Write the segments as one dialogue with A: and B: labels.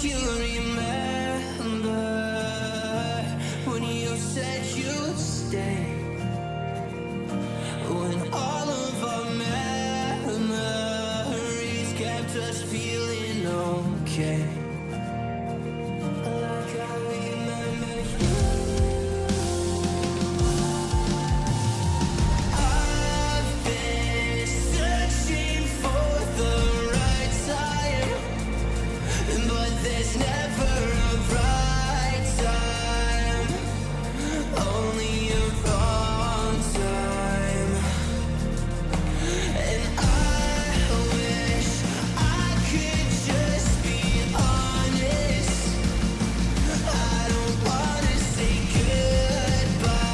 A: you remember when you said you'd stay, when all of our memories kept us feeling okay. Like I remember you. I've been searching for the right time, but there's never a right time, only a wrong time. And I wish I could just be honest. I don't wanna say goodbye.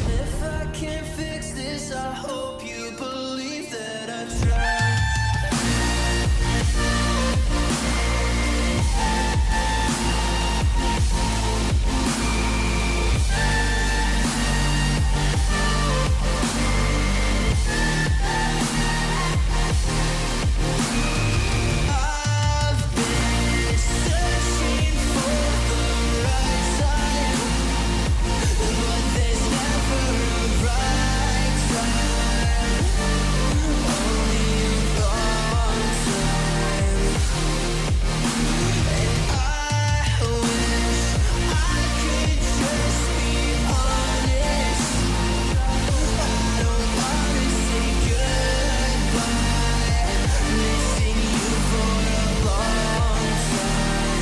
A: If I can't fix this, I hope you believe that I tried. I've been searching for the right time, but there's never a right time, only a wrong time. And I wish I could just be honest. I don't wanna say goodbye, missing you for a long time.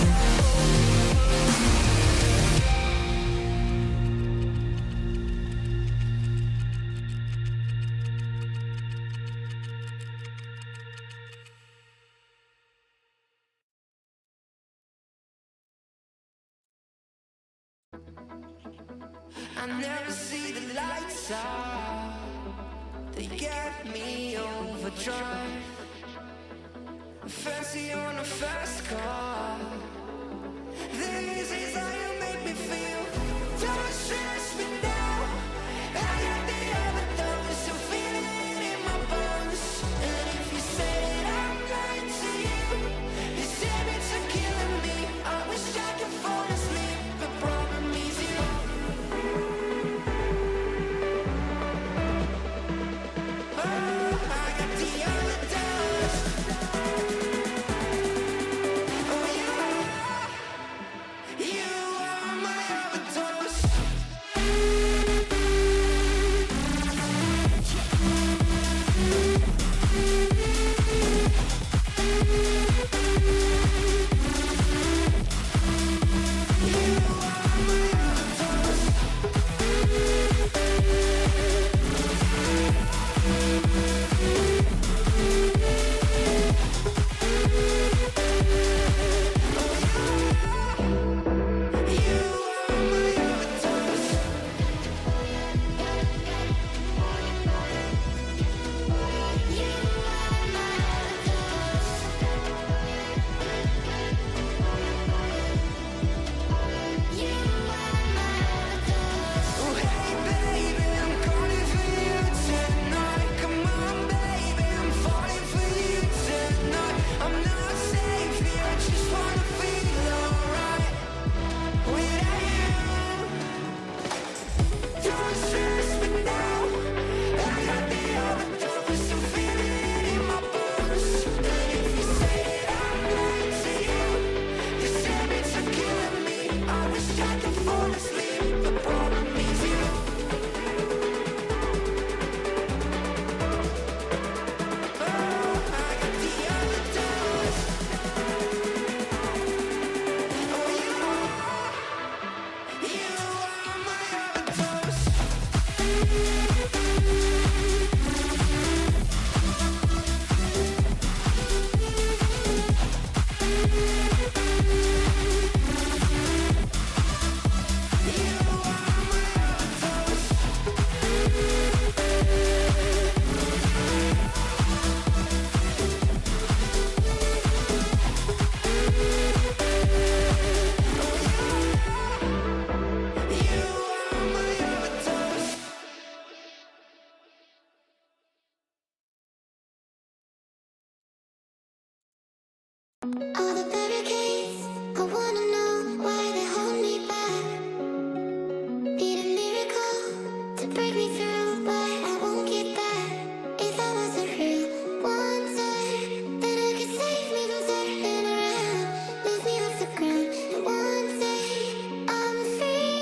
A: I never see the lights out, they get me overdrive. Fancy on a fast car, this is how you make me feel. Don't stress me now, I got the overdose, I'm feeling it in my bones. And if you say that I'm lying to you, these habits are killing me. I wish I could fall asleep, but problem is you. Oh, I got the overdose. Oh yeah, you are my overdose. All the barricades, I wanna know why they hold me back. Need a miracle to break me through, but I won't get back. If I wasn't real, one day, then I could save me from turning around, lift me off the ground, and one day I'm free.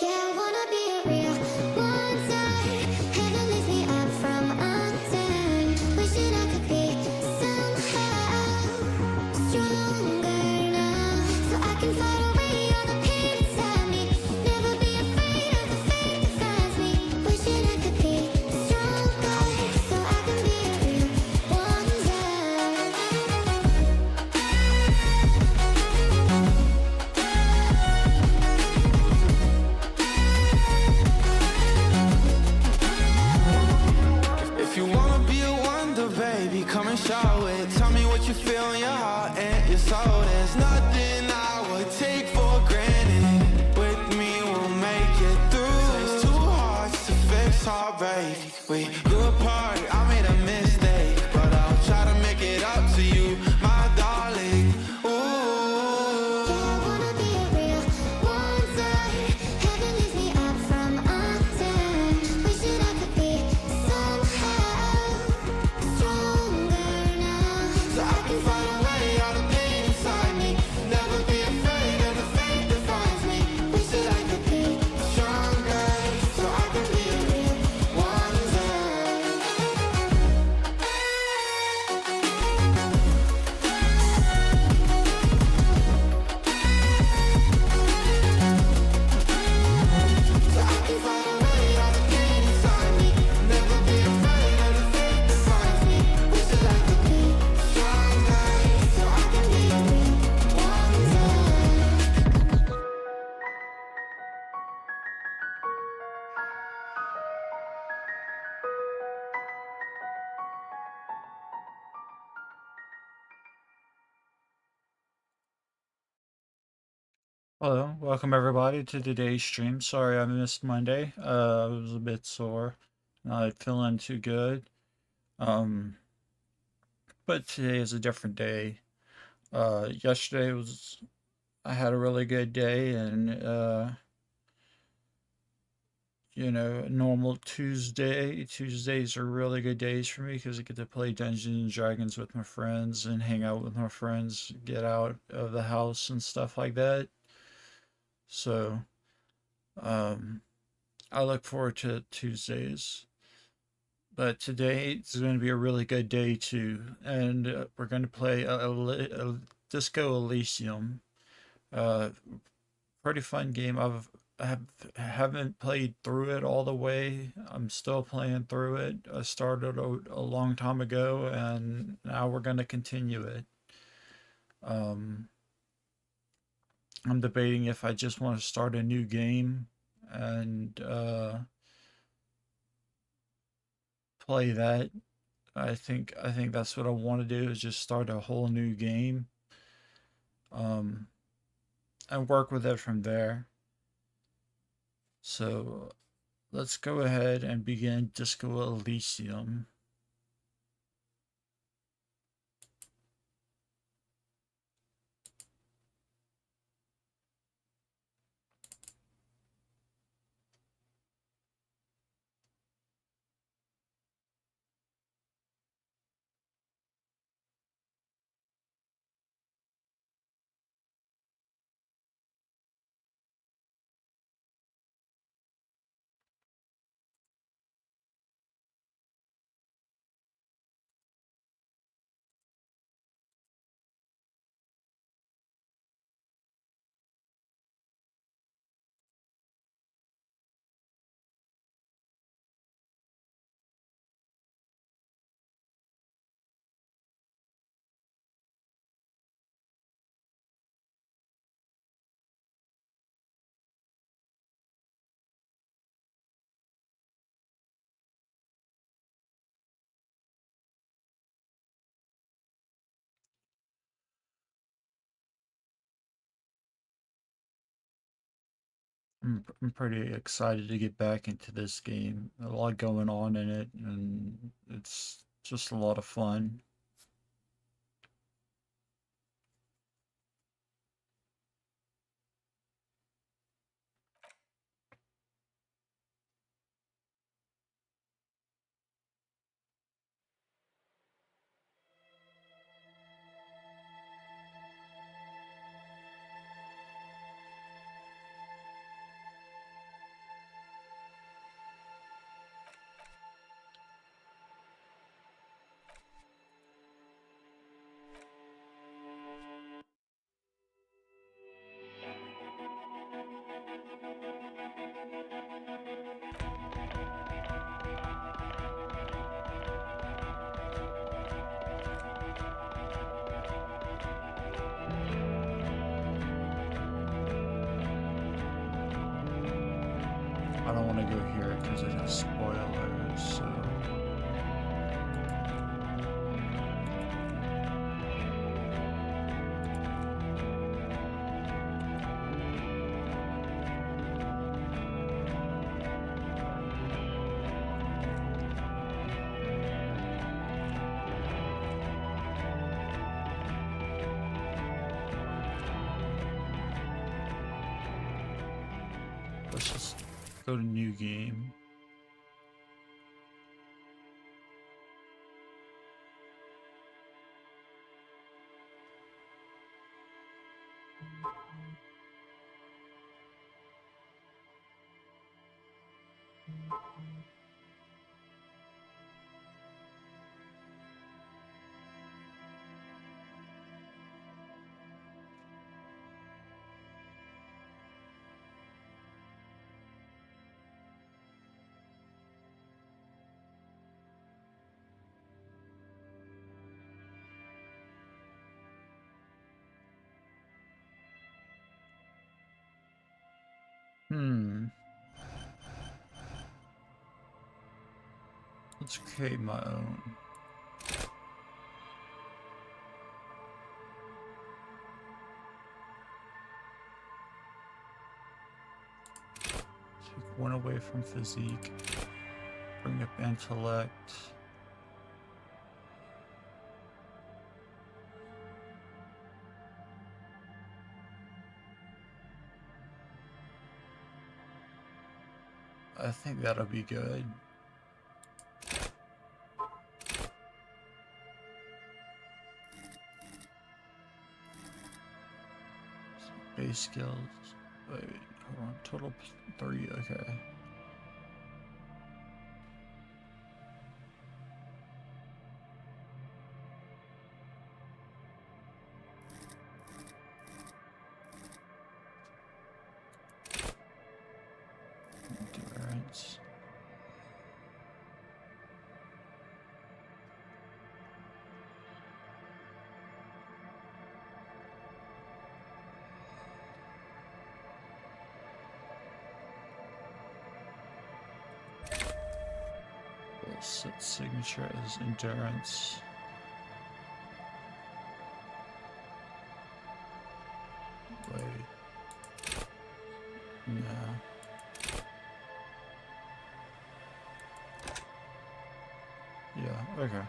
A: Yeah, I wanna be a real one day. Heaven lift me up from undone. Wishing I could be somehow stronger now, so I can fight away all the pain inside me. Never be afraid of the fate that finds me. Wishing I could be stronger, so I can be a real wonder. If you wanna be a wonder, baby, come and show it. Tell me what you feel in your heart and your soul. There's nothing I would take for granted. With me, we'll make it through. It's two hearts to fix heartbreak. We grew apart, I made a mistake, but I'll try to make it up to you, my darling. Ooh. Yeah, I wanna be a real wonder. Heaven lifts me up from undone. Wishing I could be somehow stronger now, so I can fight away all the pain inside me. Never be afraid of the fate that finds me. Wishing I could be stronger, so I can be a real wonder. So I can fight away all the pain inside me. Never be afraid of the fate that finds me. Wishing I could be stronger, so I can be a real wonder.
B: Hello, welcome everybody to today's stream. Sorry I missed Monday. I was a bit sore, not feeling too good. Um, but today is a different day. Yesterday was I had a really good day, and normal Tuesday. Tuesdays are really good days for me because I get to play Dungeons and Dragons with my friends and hang out with my friends, get out of the house and stuff like that. So, um. I look forward to Tuesdays. But today is going to be a really good day too, and we're going to play a Disco Elysium. Uh, Pretty fun game. Haven't played through it all the way. I'm still playing through it. I started a long time ago, and now we're going to continue it. Um, I'm debating if I just want to start a new game and play that. I think that's what I want to do is just start a whole new game, um, and work with it from there. So let's go ahead and begin Disco Elysium. I'm pretty excited to get back into this game. A lot going on in it, and it's just a lot of fun. don't want to go here because it has spoilers, so... Let's just go to new game. Let's create my own. Take one away from physique. Bring up intellect. I think that'll be good. Base skills. Wait, hold on. Total 3. Okay. Endurance. We'll set signature as endurance. Wait. No. Yeah, okay.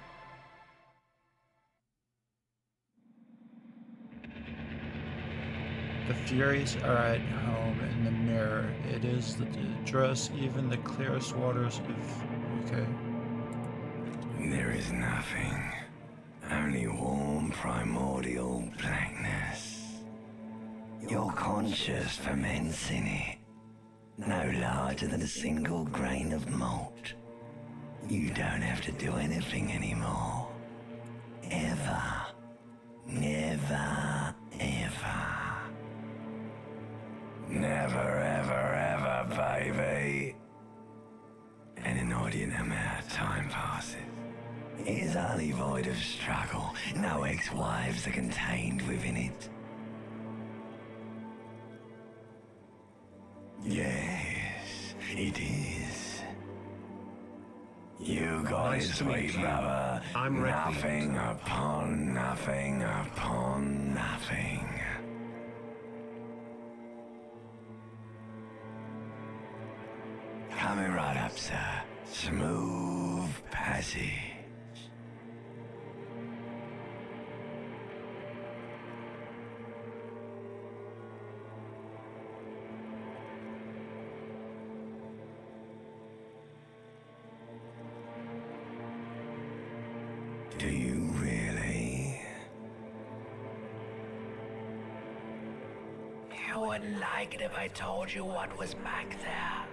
B: The Furies are at home in the mirror. It is the dress, even the clearest waters of... Okay.
C: There is nothing. Only warm primordial blackness. Your conscious ferments in it. No larger than a single grain of malt. You don't have to do anything anymore. Ever. Never, ever. Never, ever, ever, baby. An inordinate amount of time passes. It is utterly void of struggle. No ex-wives are contained within it. Yes, it is. You got it,
D: Nice to meet
C: sweet
D: you.
C: brother.
D: I'm Requiem.
C: Nothing upon nothing upon nothing. Coming right up, sir. Smooth passage. Do you really?
E: You wouldn't like it if I told you what was back there.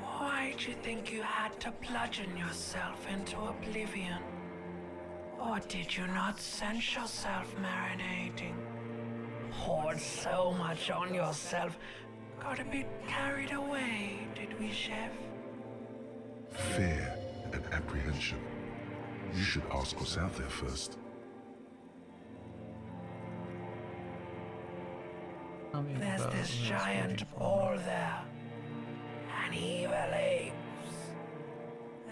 E: Why'd you think you had to bludgeon yourself into oblivion? Or did you not sense yourself marinating? Poured so much on yourself, got a bit carried away, did we, Chef?
F: Fear and apprehension. You should ask what's out there first.
B: Tell me
E: There's
B: about
E: this
B: this
E: giant
B: beautiful-
E: ball there. And evil apes.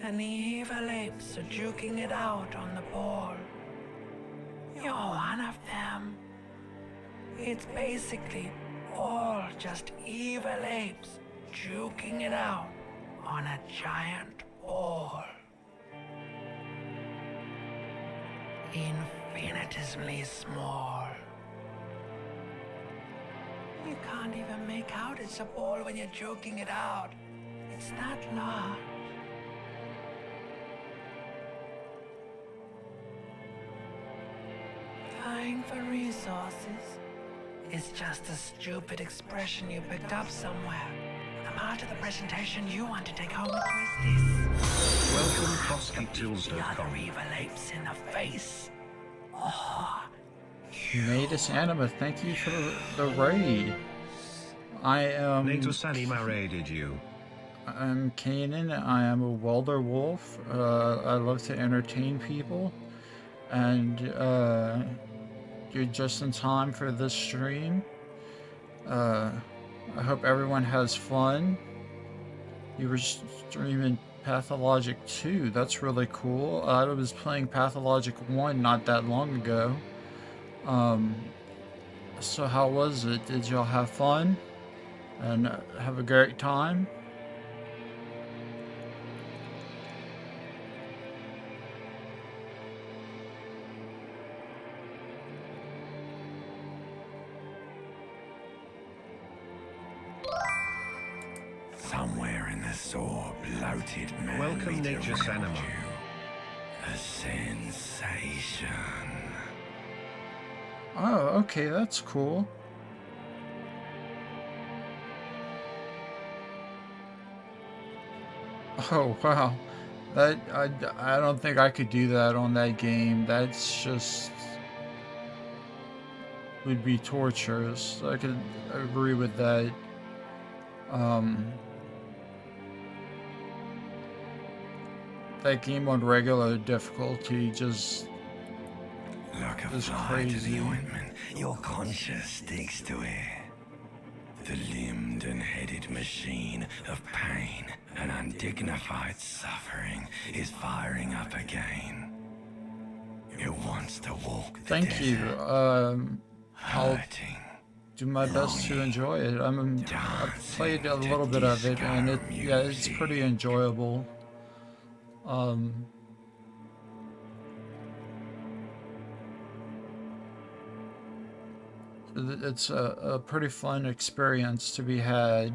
E: And the evil apes are juking it out on the ball. You're one of them. It's basically all just evil apes juking it out on a giant ball. Infinitesimally small. You can't even make out it's a ball when you're joking it out. It's that large. Vying for resources is just a stupid expression you picked up somewhere. The part of the presentation you want to take home with you is this.
D: Welcome,
E: The other
D: CrossFitTools.com.
E: evil apes in the face.
B: Natus Anima, thank you for the raid. I am
D: Natus Anima raided you.
B: I'm Kanan. I am a welder wolf. I love to entertain people, and you're just in time for this stream. I hope everyone has fun. You were streaming Pathologic 2. That's really cool. I was playing Pathologic 1 not that long ago. So how was it? Did y'all have fun and have a great time?
C: Somewhere in the sore, bloated man.
D: Welcome, Nature's Anima.
C: A sensation.
B: Oh, okay, that's cool. Oh, wow. That I don't think I could do that on that game. That's just would be torturous. I could agree with that. That game on regular difficulty just
C: Like a
B: is
C: fly to
B: crazy.
C: the ointment, your conscience sticks to it. The limbed and headed machine of pain and undignified suffering is firing up again. It wants to walk the
B: Thank you.
C: desert,
B: I'll
C: hurting.
B: do my best to enjoy it. I've played a little bit of it, and it's pretty enjoyable. It's a pretty fun experience to be had.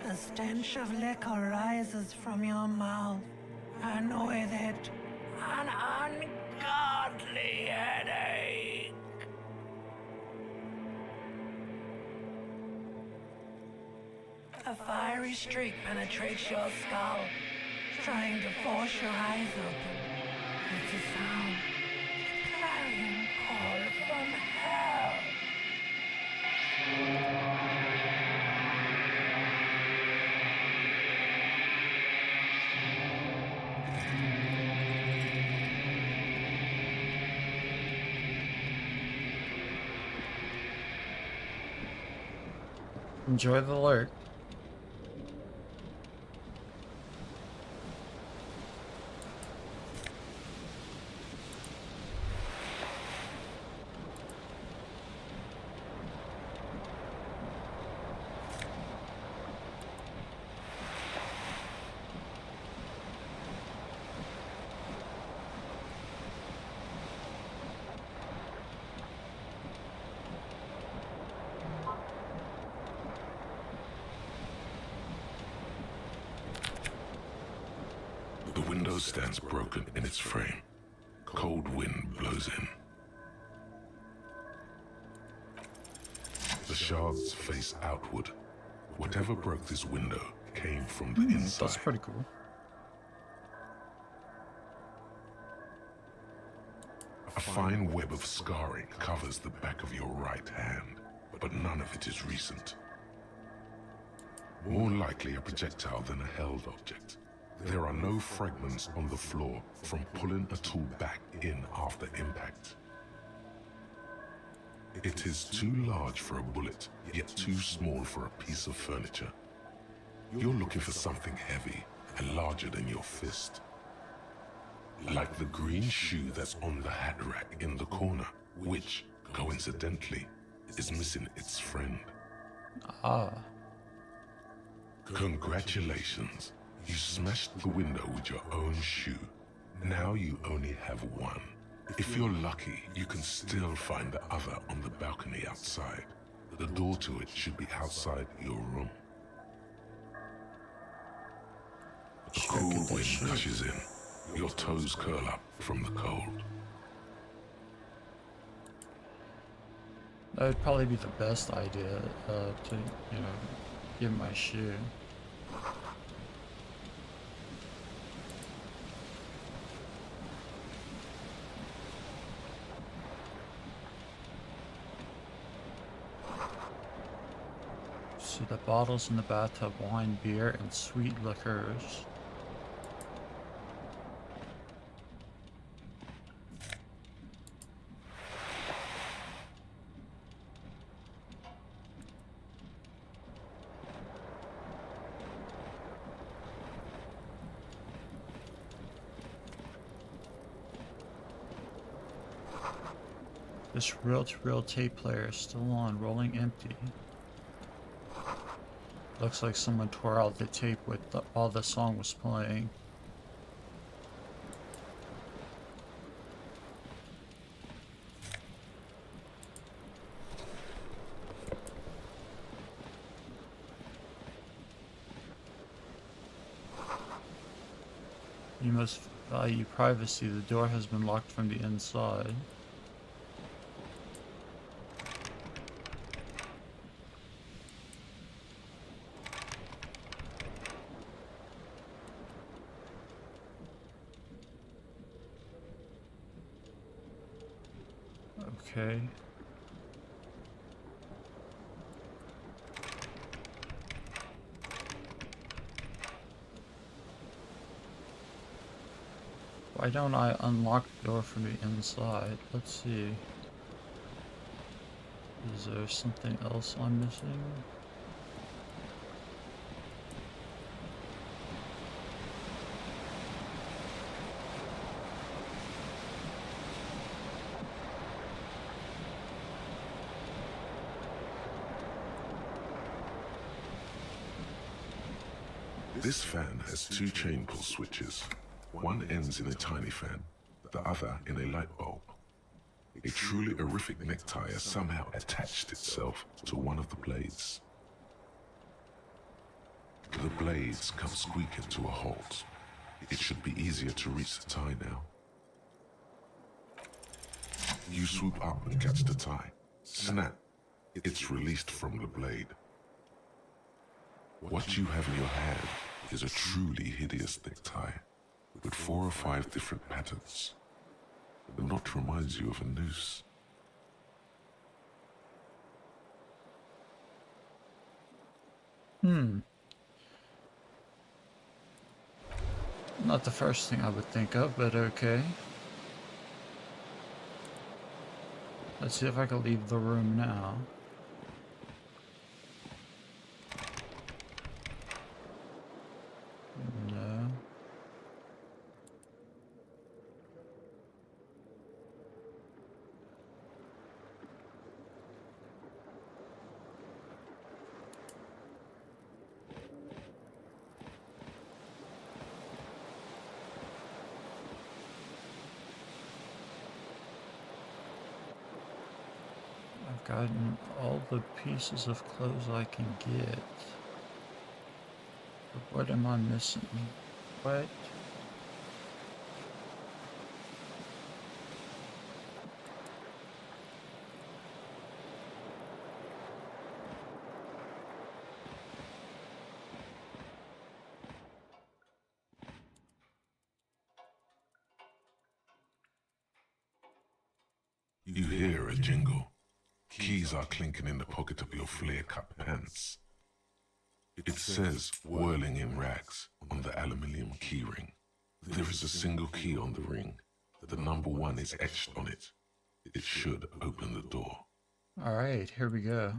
E: The stench of liquor rises from your mouth, and with it, an ungodly headache. A fiery streak penetrates your skull, trying to force your eyes open. It's a sound, a clarion call from hell.
B: Enjoy the lurk.
F: The window stands broken in its frame. Cold wind blows in. The shards face outward. Whatever broke this window came from the
B: That's
F: inside.
B: pretty cool.
F: A fine web of scarring covers the back of your right hand, but none of it is recent. More likely a projectile than a held object. There are no fragments on the floor from pulling a tool back in after impact. It is too large for a bullet, yet too small for a piece of furniture. You're looking for something heavy and larger than your fist. Like the green shoe that's on the hat rack in the corner, which, coincidentally, is missing its friend.
B: Ah.
F: Congratulations. You smashed the window with your own shoe. Now you only have one. If you're lucky, you can still find the other on the balcony outside. The door to it should be outside your room. A cool wind rushes in. Your toes curl up from the cold.
B: That would probably be the best idea, to, give my shoe. So the bottles in the bathtub: wine, beer, and sweet liquors. This reel-to-reel tape player is still on, rolling empty. Looks like someone tore out the tape while the song was playing. You must value privacy. The door has been locked from the inside. Okay. Why don't I unlock the door from the inside? Let's see. Is there something else I'm missing?
F: This fan has two chain pull switches. One ends in a tiny fan, the other in a light bulb. A truly horrific necktie has somehow attached itself to one of the blades. The blades come squeaking to a halt. It should be easier to reach the tie now. You swoop up and catch the tie. Snap! It's released from the blade. What you have in your hand is a truly hideous necktie with 4 or 5 different patterns. The knot reminds you of a noose.
B: Not the first thing I would think of, but okay. Let's see if I can leave the room now. No. I've gotten all the pieces of clothes I can get. But what am I missing? What?
F: You hear a jingle. Keys are clinking in the pocket of your flare-cut pants. It says, whirling in rags, on the aluminium keyring. There is a single key on the ring. The number 1 is etched on it. It should open the door.
B: Alright, here we go.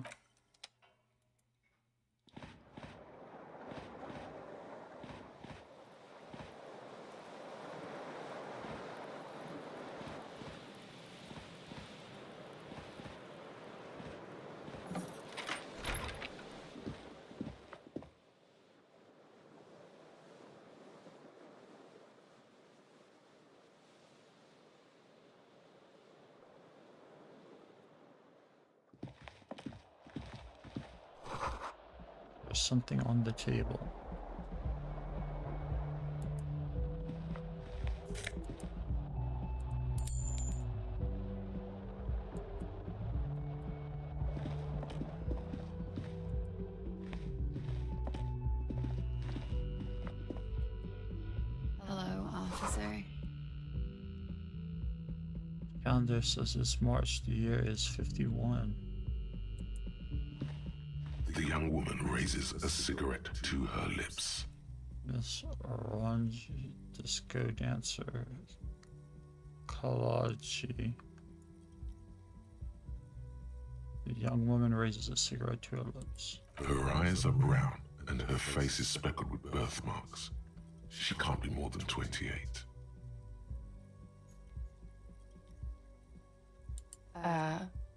B: There's something on the table.
G: Hello, officer.
B: Calendar says it's March, the year is 51.
F: The young woman raises a cigarette to her lips.
B: Miss Orange Disco Dancer Kalaji. The young woman raises a cigarette to her lips.
F: Her eyes are brown and her face is speckled with birthmarks. She can't be more than 28.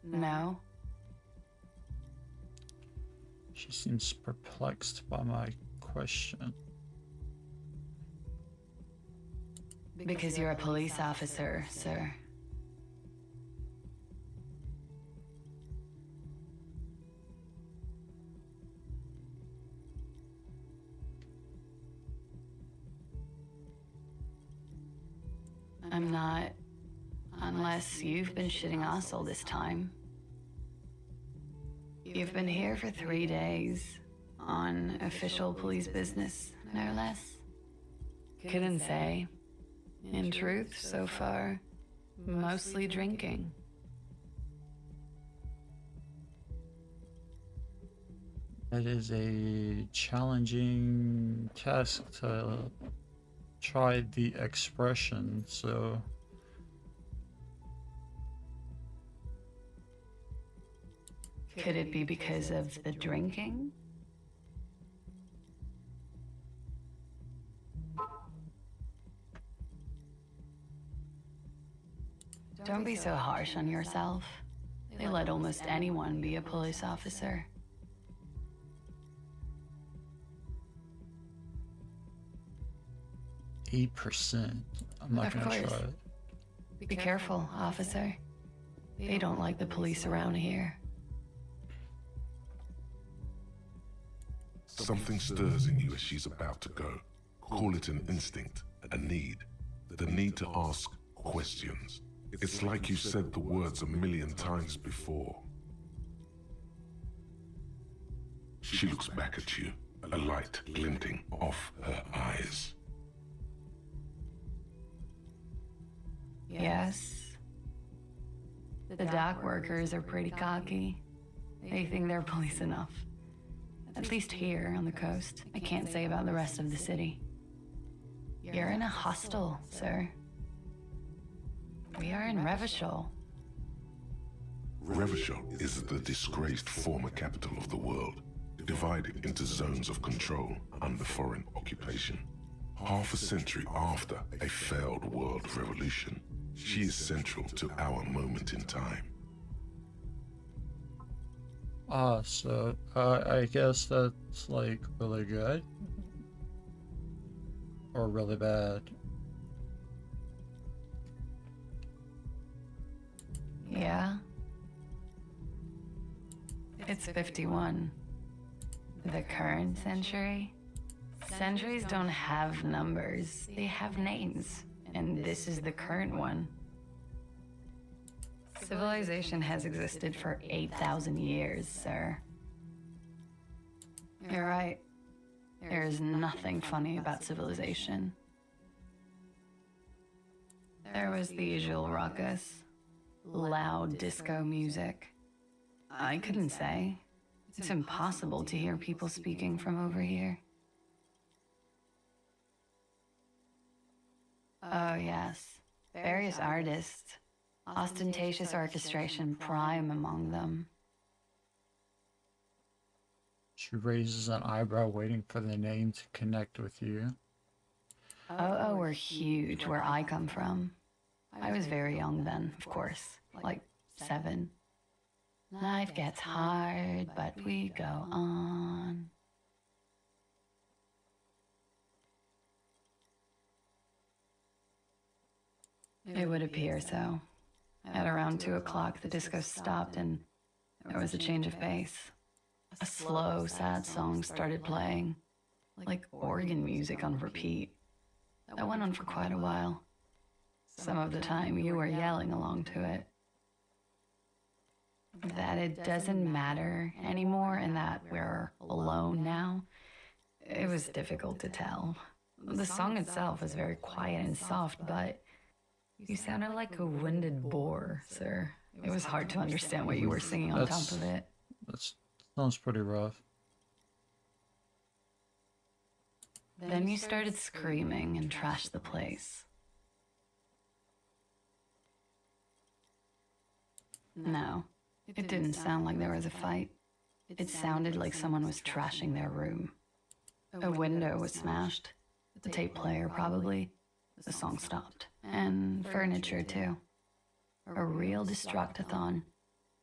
G: No.
B: She seems perplexed by my question.
G: Because you're a police officer, sir. I'm not, unless you've been shitting us all this time. You've been here for 3 days, on official police business, no less. Couldn't say. In truth, so far, mostly drinking.
B: It is a challenging task to try the expression, so
G: Could it be because of the drinking? Don't be so harsh on yourself. They let almost anyone be a police officer.
B: %. I'm not
G: Of
B: gonna
G: course.
B: try it.
G: Be careful, officer. They don't like the police around here.
F: Something stirs in you as she's about to go. Call it an instinct, a need. The need to ask questions. It's like you said the words 1,000,000 times before. She looks back at you, a light glinting off her eyes.
G: Yes. The dock workers are pretty cocky. They think they're police enough. At least here on the coast. I can't say about the rest of the city. You're in a hostel, sir. We are in Revachol.
F: Revachol is the disgraced former capital of the world, divided into zones of control under foreign occupation. Half a century after a failed world revolution, she is central to our moment in time.
B: So I guess that's like really good or really bad.
G: Yeah. It's 51. The current century? Centuries don't have numbers, they have names. And this is the current one. Civilization has existed for 8,000 years, sir. You're right. There is nothing funny about civilization. There was the usual ruckus. loud disco music. I couldn't say. It's impossible to hear people speaking from over here. Oh, yes. Various artists. Ostentatious orchestration prime among them.
B: She raises an eyebrow, waiting for the name to connect with you.
G: Oh, were huge where I come from. I was very young then, of course, like 7. Life gets hard, but we go on. It would appear so. At around 2 o'clock, the disco stopped and there was a change of pace. A slow, sad song started playing, like organ music on repeat. That went on for quite a while. Some of the time, you were yelling along to it. That it doesn't matter anymore and that we're alone now, it was difficult to tell. The song itself was very quiet and soft, but you sounded like a winded boar, sir. It was hard to understand what you were singing on top of it.
B: That sounds pretty rough.
G: Then you started screaming and trashed the place. No, it didn't sound like there was a fight. It sounded like someone was trashing their room. A window was smashed. The tape player, probably. The song stopped. And furniture, too. A real destructathon.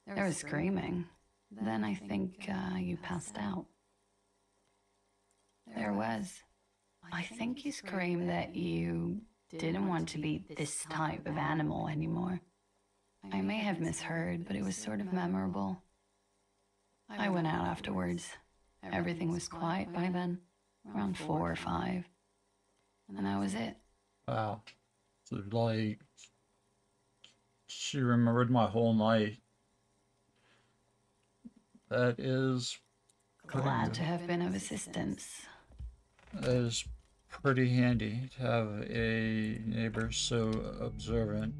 G: There was screaming. Then I think you passed out. There was. I think you screamed that you didn't want to be this type of animal anymore. I may have misheard, but it was sort of memorable. I went out afterwards. Everything was quiet by then, around 4 or 5. And that was it.
B: Wow. So, like, she remembered my whole night. That is
G: Glad to have been of assistance.
B: That is pretty handy to have a neighbor so observant.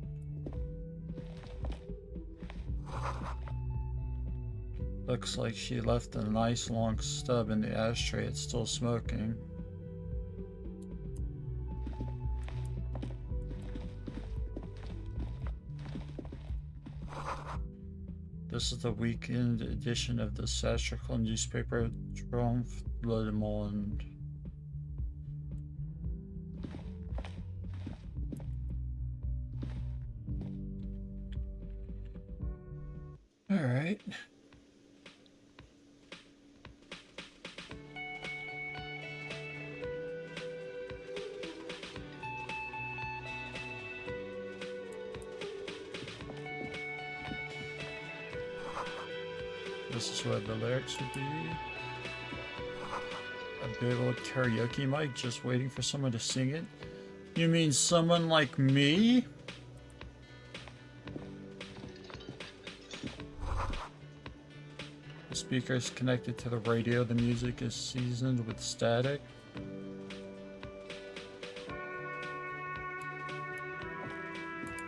B: Looks like she left a nice long stub in the ashtray. It's still smoking. This is the weekend edition of the satirical newspaper Triomphe Le Monde. All right. This is what the lyrics would be. A big old karaoke mic just waiting for someone to sing it. You mean someone like me? The speaker is connected to the radio. The music is seasoned with static.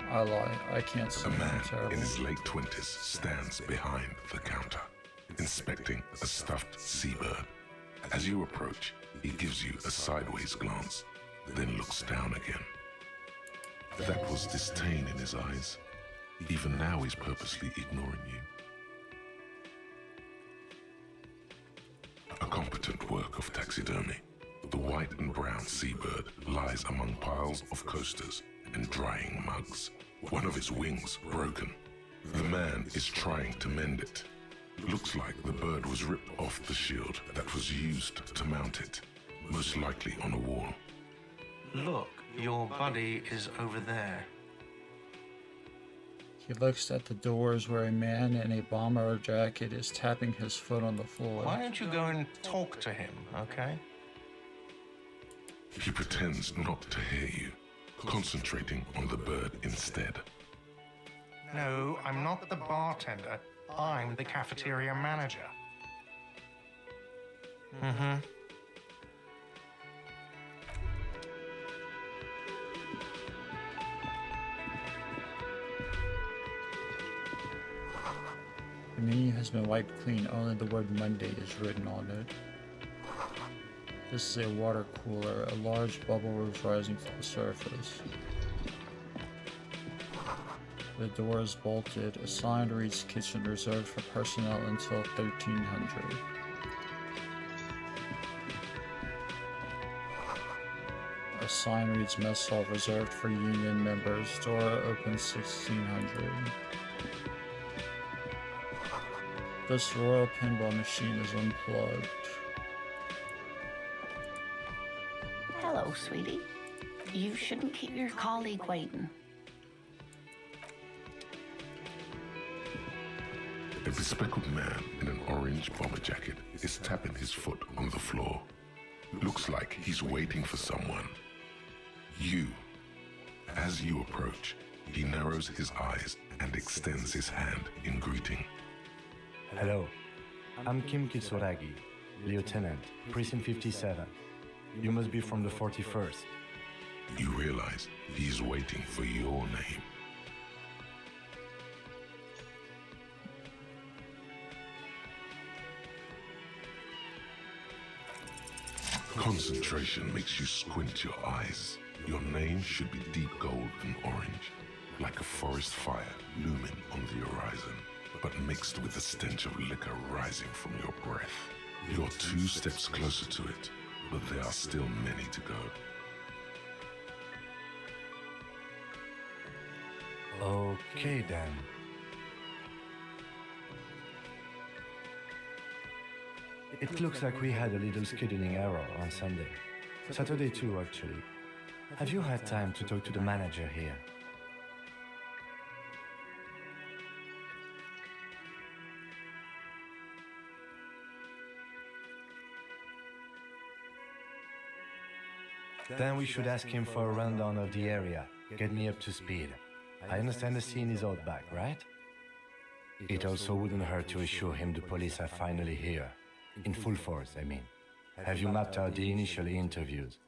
B: I lie. I can't
F: A
B: sing.
F: man
B: I'm terrible.
F: in his late 20s stands behind the counter, inspecting a stuffed seabird. As you approach, he gives you a sideways glance, then looks down again. That was disdain in his eyes. Even now he's purposely ignoring you. A competent work of taxidermy. The white and brown seabird lies among piles of coasters and drying mugs. One of its wings broken. The man is trying to mend it. Looks like the bird was ripped off the shield that was used to mount it, most likely on a wall.
H: Look, your buddy is over there.
B: He looks at the doors where a man in a bomber jacket is tapping his foot on the floor.
H: Why don't you go and talk to him, okay?
F: He pretends not to hear you, concentrating on the bird instead.
H: No, I'm not the bartender. I'm the cafeteria manager.
B: The menu has been wiped clean, only the word Monday is written on it. This is a water cooler, a large bubble roof rising from the surface. The door is bolted. A sign reads kitchen reserved for personnel until 1300. A sign reads mess hall reserved for union members. Door open 1600. This royal pinball machine is unplugged.
I: Hello, sweetie. You shouldn't keep your colleague waiting.
F: A bespectacled man in an orange bomber jacket is tapping his foot on the floor. Looks like he's waiting for someone. As you approach, he narrows his eyes and extends his hand in greeting.
J: Hello, I'm Kim Kitsuragi, Lieutenant, Precinct 57. You must be from the 41st.
F: You realize he's waiting for your name. Concentration makes you squint your eyes. Your name should be deep gold and orange, like a forest fire looming on the horizon, but mixed with the stench of liquor rising from your breath. You're 2 steps closer to it, but there are still many to go.
J: Okay then. It looks like we had a little scheduling error on Sunday. Saturday too, actually. Have you had time to talk to the manager here? Then we should ask him for a rundown of the area. Get me up to speed. I understand the scene is out back, right? It also wouldn't hurt to assure him the police are finally here. In full force, I mean. Have you mapped out the initial interviews?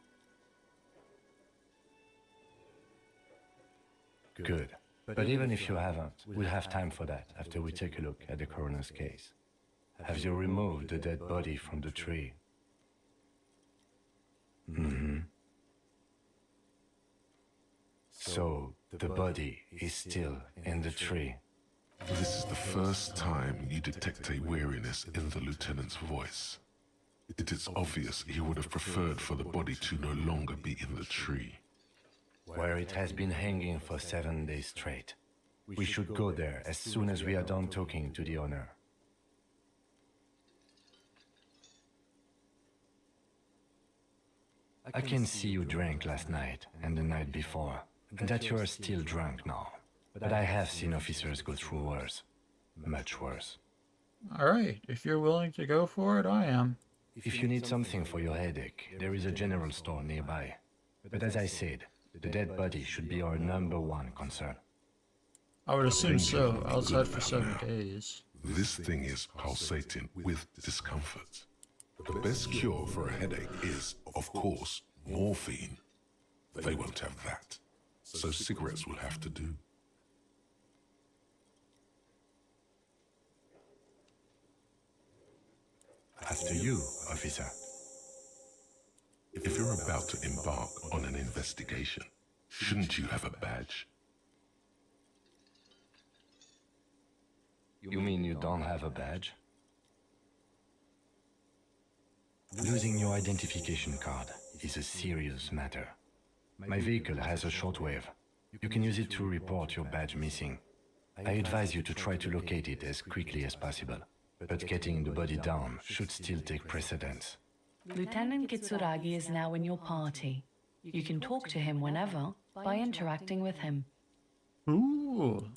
J: Good. But even if you haven't, we'll have time for that after we take a look at the coroner's case. Have you removed the dead body from the tree? Mm-hmm. So, the body is still in the tree.
F: This is the first time you detect a weariness in the lieutenant's voice. It is obvious he would have preferred for the body to no longer be in the tree.
J: Where it has been hanging for 7 days straight. We should go there as soon as we are done talking to the owner. I can see you drank last night and the night before, and that you are still drunk now. But I have seen officers go through worse. Much worse.
B: Alright, if you're willing to go for it, I am.
J: If you need something for your headache, there is a general store nearby. But as I said, the dead body should be our #1 concern.
B: I would assume so, outside for 7 days.
F: This thing is pulsating with discomfort. The best cure for a headache is, of course, morphine. They won't have that, so cigarettes will have to do.
J: After you, officer.
F: If you're about to embark on an investigation, shouldn't you have a badge?
J: You mean you don't have a badge? Losing your identification card is a serious matter. My vehicle has a shortwave. You can use it to report your badge missing. I advise you to try to locate it as quickly as possible, but getting the body down should still take precedence.
G: Lieutenant Kitsuragi is now in your party. You can talk to him whenever by interacting with him.
B: Ooh.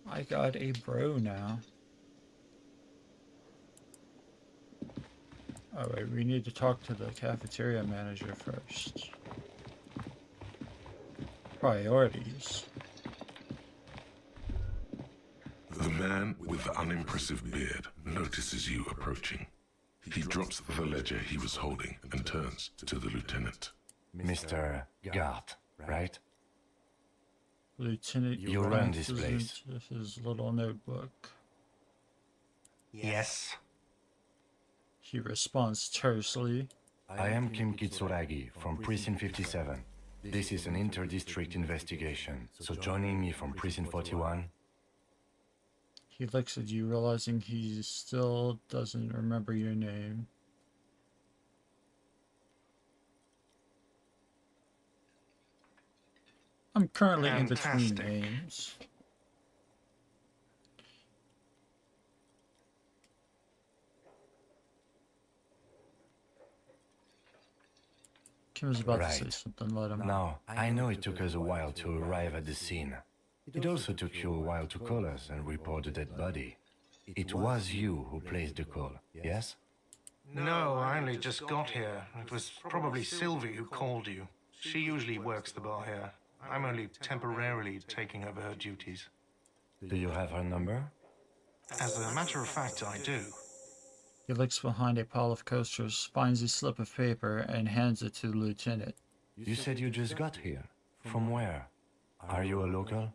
B: I got a bro now. Alright, we need to talk to the cafeteria manager first. Priorities.
F: The man with the unimpressive beard notices you approaching. He drops the ledger he was holding and turns to the lieutenant.
J: Mr. Gart, right?
B: Lieutenant
J: You run this
B: glances
J: place.
B: into his little notebook.
H: Yes.
B: He responds tersely.
J: I am Kim Kitsuragi from Precinct 57. This is an inter-district investigation, so joining me from Precinct 41.
B: He looks at you, realizing he still doesn't remember your name. I'm currently in between
H: Fantastic.
B: names. Kim was about to say
J: Right.
B: something, let him.
J: Now, I know it took us a while to arrive at the scene. It also took you a while to call us and report the dead body. It was you who placed the call, yes?
H: No, I only just got here. It was probably Sylvie who called you. She usually works the bar here. I'm only temporarily taking over her duties.
J: Do you have her number?
H: As a matter of fact, I do.
B: He looks behind a pile of coasters, finds a slip of paper, and hands it to the lieutenant.
J: You said you just got here. From where? Are you a local?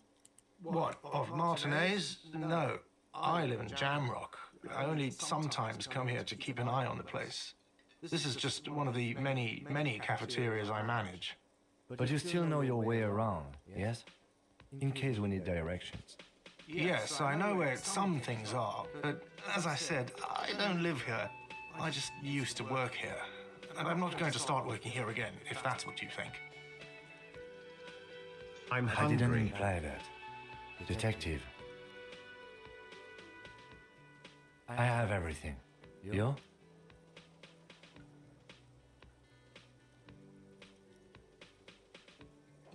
H: What, of Martinez? No. I live in Jamrock. I only sometimes come here to keep an eye on the place. This is just one of the many cafeterias I manage.
J: But you still know your way around, yes? In case we need directions.
H: Yes, I know where some things are, but as I said, I don't live here. I just used to work here. And I'm not going to start working here again, if that's what you think.
D: I'm
J: I didn't
D: hungry.
J: imply that. Detective. I have everything. You?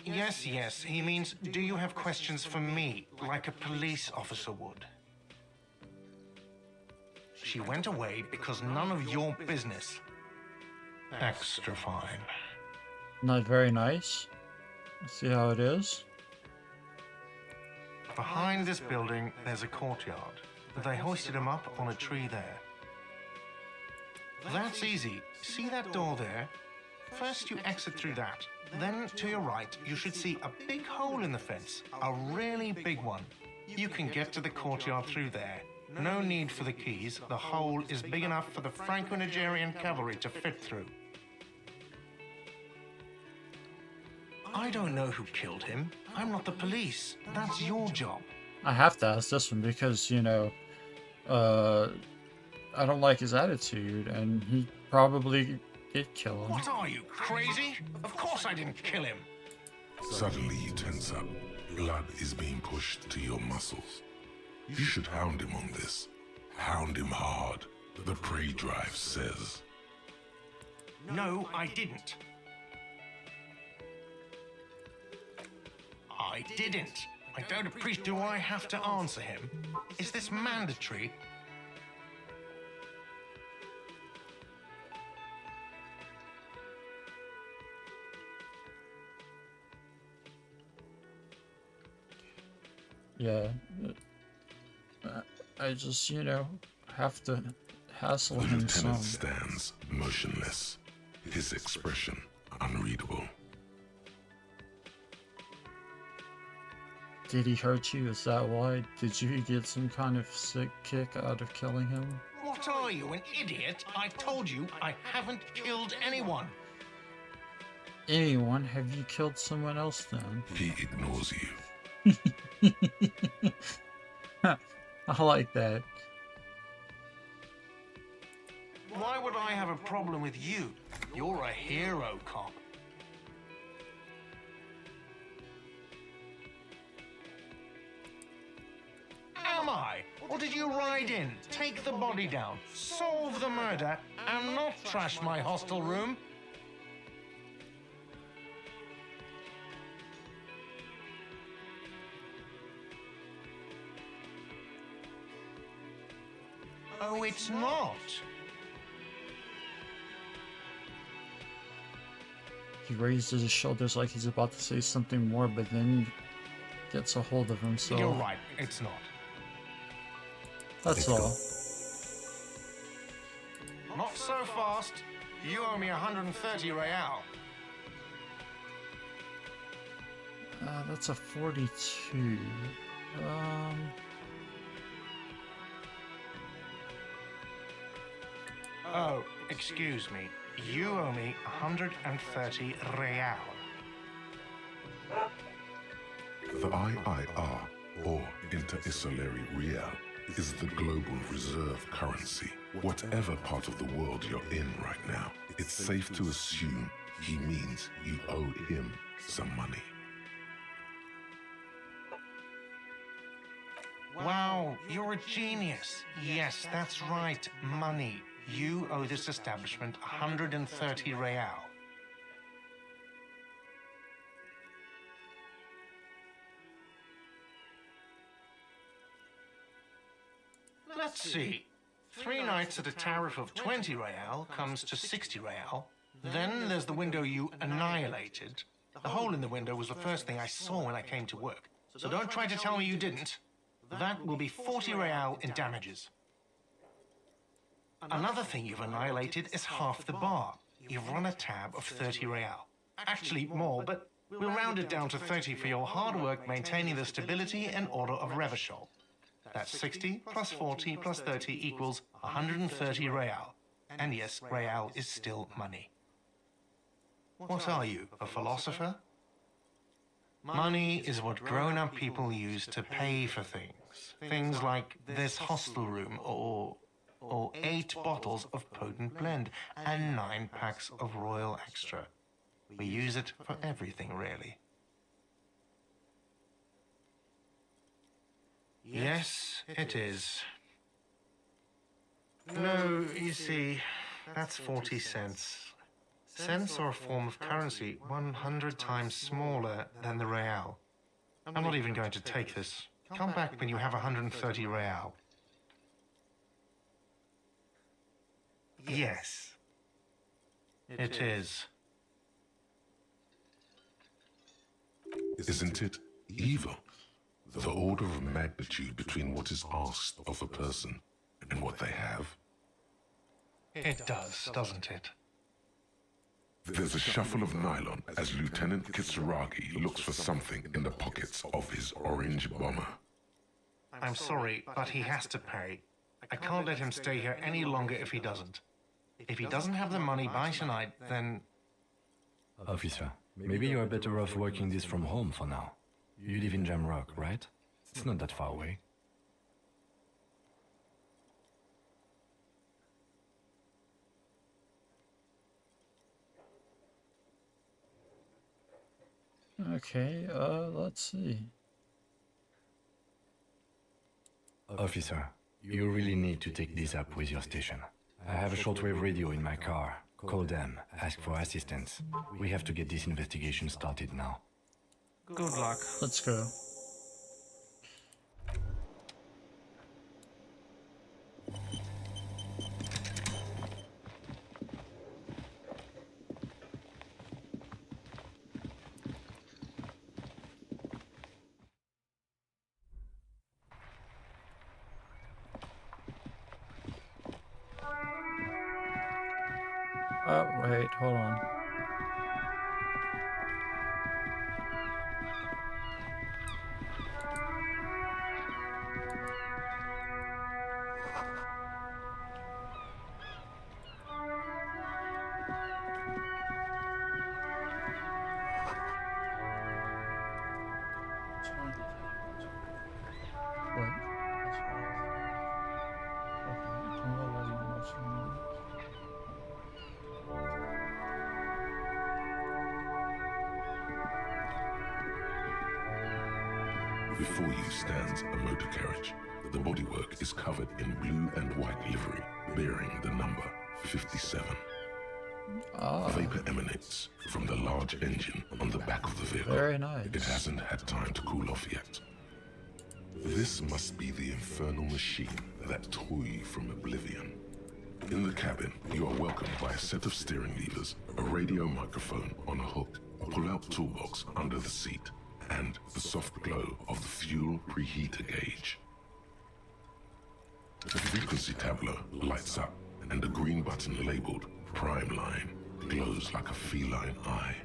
H: Yes, he means, do you have questions for me, like a police officer would? She went away because none of your business. Extra fine.
B: Not very nice. See how it is?
H: Behind this building, there's a courtyard. They hoisted him up on a tree there. That's easy. See that door there? First you exit through that. Then to your right, you should see a big hole in the fence. A really big one. You can get to the courtyard through there. No need for the keys. The hole is big enough for the Franco-Nigerian cavalry to fit through. I don't know who killed him. I'm not the police. That's your job.
B: I have to ask this one because, you know, I don't like his attitude, and he probably did kill him.
H: What are you, crazy? Of course I didn't kill him.
F: Suddenly you tense up. Blood is being pushed to your muscles. You should hound him on this. Hound him hard. The prey drive says.
H: No, I didn't. I didn't. I don't appreciate. Do I have to answer him? Is this mandatory?
B: Yeah. I just, you know, have to hassle
F: The
B: him some.
F: lieutenant stands motionless, his expression unreadable.
B: Did he hurt you? Is that why? Did you get some kind of sick kick out of killing him?
H: What are you, an idiot? I told you I haven't killed anyone.
B: Anyone? Have you killed someone else then?
F: He ignores you.
B: I like that.
H: Why would I have a problem with you? You're a hero cop. Am I? Or did you ride in, take the body down, solve the murder, and not trash my hostel room? Oh, it's not.
B: He raises his shoulders like he's about to say something more, but then gets a hold of himself.
H: You're right, it's not.
B: That's all.
H: Not so fast. You owe me 130 real.
B: That's a 42.
H: Oh, excuse me. You owe me 130 real.
F: The IIR, or Inter-Isolary Real, is the global reserve currency. Whatever part of the world you're in right now, it's safe to assume he means you owe him some money.
H: Wow, you're a genius. Yes, that's right, money. You owe this establishment 130 real. Let's see. 3 nights at a tariff of 20 real comes to 60 real. Then there's the window you annihilated. The hole in the window was the first thing I saw when I came to work. So don't try to tell me you didn't. That will be 40 real in damages. Another thing you've annihilated is half the bar. You've run a tab of 30 real. Actually more, but we'll round it down to 30 for your hard work maintaining the stability and order of Revachol. That's 60 plus 40 plus 30 equals 130 real. And yes, real is still money. What are you, a philosopher? Money is what grown-up people use to pay for things. Things like this hostel room or 8 bottles of potent blend and 9 packs of Royal Extra. We use it for everything, really. Yes, it is. No, you see, that's 40 cents. Cents are a form of currency 100 times smaller than the real. I'm not even going to take this. Come back when you have 130 real. Yes, it is.
F: Isn't it evil? The order of magnitude between what is asked of a person and what they have.
H: It does, doesn't it?
F: There's a shuffle of nylon as Lieutenant Kitsuragi looks for something in the pockets of his orange bomber.
H: I'm sorry, but he has to pay. I can't let him stay here any longer if he doesn't. If he doesn't have the money by tonight, then...
J: Officer, maybe you are better off working this from home for now. You live in Jamrock, right? It's not that far away.
B: Okay, let's see.
J: Officer, you really need to take this up with your station. I have a shortwave radio in my car. Call them, ask for assistance. We have to get this investigation started now.
H: Good luck.
B: Let's go. Oh, wait, hold on.
F: Before you stands a motor carriage. The bodywork is covered in blue and white livery, bearing the number 57. Vapor emanates from the large engine on the back of the vehicle.
B: Very nice.
F: It hasn't had time to cool off yet. This must be the infernal machine that tore you from oblivion. In the cabin, you are welcomed by a set of steering levers, a radio microphone on a hook, a pull-out toolbox under the seat, and the soft glow of the fuel preheater gauge. The frequency tableau lights up, and a green button labeled Prime Line glows like a feline eye.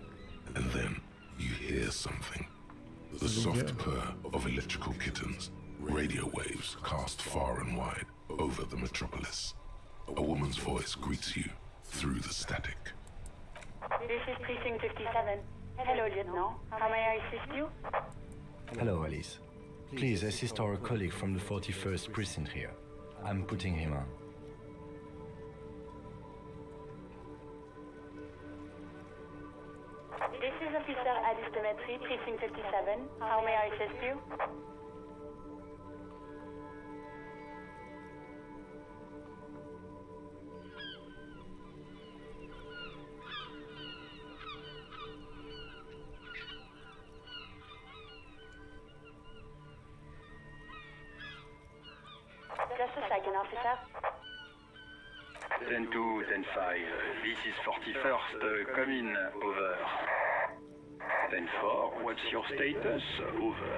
F: And then you hear something. The soft purr of electrical kittens, radio waves cast far and wide over the metropolis. A woman's voice greets you through the static.
K: This is Precinct 57. Hello, Lieutenant. How may I assist you?
J: Hello, Alice. Please assist our colleague from the 41st precinct here. I'm putting him on.
K: This is Officer Alice Demetri, Precinct 57. How may I assist you? Just a second, officer.
L: 10-2, 10-5. This is 41st. Come in. Over. 10-4. What's your status? Over.